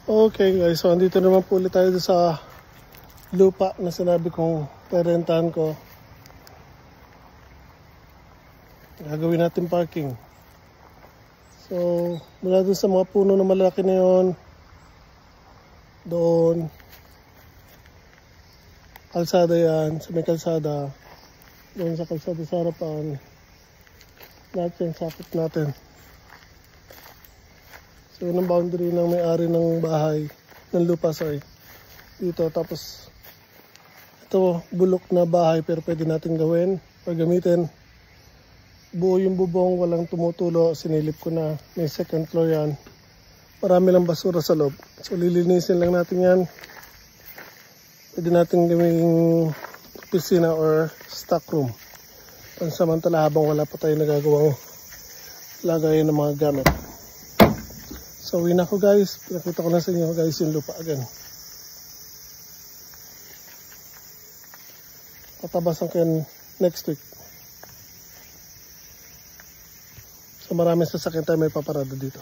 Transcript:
Okay guys, so andito naman po ulit tayo sa lupa na sinabi kong perentahan ko. Gagawin natin parking. So mula dun sa mga puno na malaki na yun, doon kalsada yan, sa may kalsada, doon sa kalsada sa harapan, lahat yan sakop natin. So yun ang boundary ng may-ari ng bahay, ng lupa, sorry. Dito, tapos ito, bulok na bahay pero pwede natin gawin o gamitin. Buo yung bubong, walang tumutulo, sinilip ko na, may second floor yan. Marami lang basura sa loob. So lilinisin lang natin yan. Pwede natin gawing opisina or stock room. Pansamantala habang wala pa tayo nagagawang lagayan ng mga gamit. So uwi na ako guys, pinakita ko na sa inyo guys yung lupa again. Tatabasan ko yan next week. So maraming sasakyan tayo may paparada dito.